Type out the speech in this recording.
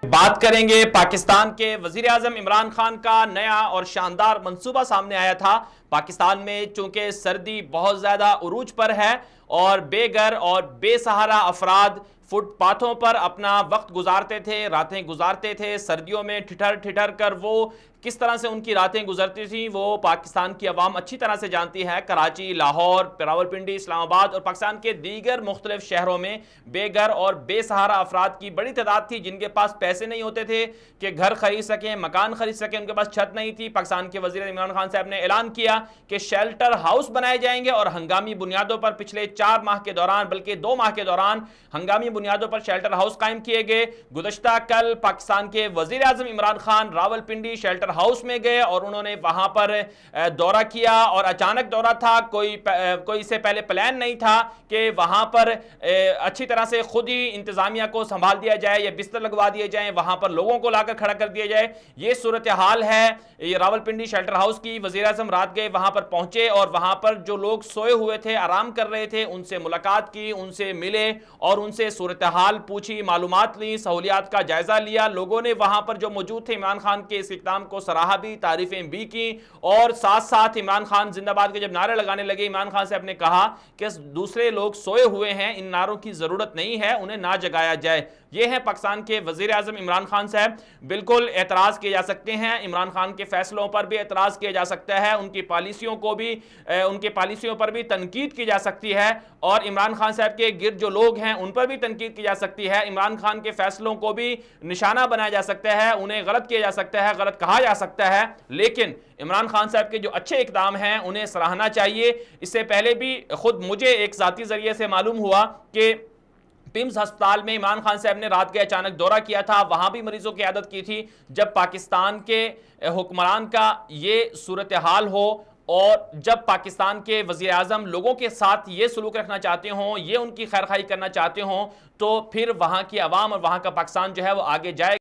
بات کریں گے پاکستان کے وزیر اعظم عمران خان کا نیا اور شاندار منصوبہ سامنے آیا تھا۔ پاکستان میں چونکہ سردی بہت زیادہ عروج پر ہے اور بے گھر اور بے سہارا افراد فٹ پاتھوں پر اپنا وقت گزارتے تھے، راتیں گزارتے تھے، سردیوں میں ٹھٹھر ٹھٹھر کر وہ کس طرح سے ان کی راتیں گزرتی تھیں وہ پاکستان کی عوام اچھی طرح سے جانتی ہے۔ کراچی، لاہور، راولپنڈی، اسلام آباد اور پاکستان کے دیگر مختلف شہروں میں بے گھر اور بے سہارا افراد کی بڑی تعداد تھی جن کے پاس پیسے نہیں ہوتے تھے کہ گھر خرید سکیں، مکان خرید سکیں، ان کے پاس چھت نہیں تھی۔ پاکستان کے وزیر عمران خان صاحب نے اعلان کیا کہ شیلٹر ہاؤس بنائے جائیں گے اور ہنگامی بنیادوں پر پچھلے 4 ماہ کے دوران بلکہ 2 ماہ کے دوران ہنگامی بنیادوں پر شیلٹر ہاؤس قائم کیے گئے۔ گزشتہ کل پاکستان کے وزیر اعظم عمران خان راولپنڈی شیلٹر ہاؤس میں گئے اور انہوں نے وہاں پر دورہ کیا اور اچانک دورہ تھا، کوئی اس سے پہلے پلان نہیں تھا کہ وہاں پر اچھی طرح سے خود ہی انتظامیہ کو سنبھال دیا جائے یا بستر لگوا دیے جائیں، وہاں پر لوگوں کو لا کر کھڑا کر دیا جائے۔ یہ صورتحال ہے یہ راولپنڈی شیلٹر ہاؤس کی۔ وزیر اعظم رات گئے، وہاں پر پہنچے اور وہاں پر جو لوگ سوئے ہوئے تھے، آرام کر رہے تھے، ان سے ملاقات کی، ان سے ملے اور ان سے صورتحال پوچھی، معلومات لی، سہولیات کا جائزہ لیا۔ لوگوں نے وہاں پر جو موجود تھے عمران خان کے اس اقدام کو سراہا بھی، تعریفیں بھی کی اور ساتھ ساتھ عمران خان زندہ باد کے جب نعرے لگانے لگے، عمران خان صاحب نے کہا کہ دوسرے لوگ سوئے ہوئے ہیں، ان نعروں کی ضرورت نہیں ہے، انہیں نہ جگایا جائے۔ یہ ہے پاکستان کے وزیر اعظم عمران خان صاحب۔ بالکل اعتراض کیے جا سکتے ہیں، عمران خان کے فیصلوں پر بھی اعتراض کیا جا سکتا ہے، ان کی پالیسیوں پر بھی تنقید کی جا سکتی ہے اور عمران خان صاحب کے گرد جو لوگ ہیں ان پر بھی تنقید کی جا سکتی ہے۔ عمران خان کے فیصلوں کو بھی نشانہ بنایا جا سکتا ہے، انہیں غلط کیا جا سکتا ہے، غلط کہا جا سکتا ہے، لیکن عمران خان صاحب کے جو اچھے اقدام ہیں انہیں سراہنا چاہیے۔ اس سے پہلے بھی خود مجھے ایک ذاتی ذریعے سے معلوم ہوا کہ پیمز ہسپتال میں عمران خان صاحب نے رات کے اچانک دورہ کیا تھا، وہاں بھی مریضوں کی عیادت کی تھی۔ جب پاکستان کے حکمران کا یہ صورتحال ہو اور جب پاکستان کے وزیر اعظم لوگوں کے ساتھ یہ سلوک رکھنا چاہتے ہوں، یہ ان کی خیر خواہی کرنا چاہتے ہوں، تو پھر وہاں کی عوام اور وہاں کا پاکستان جو ہے وہ آگے جائے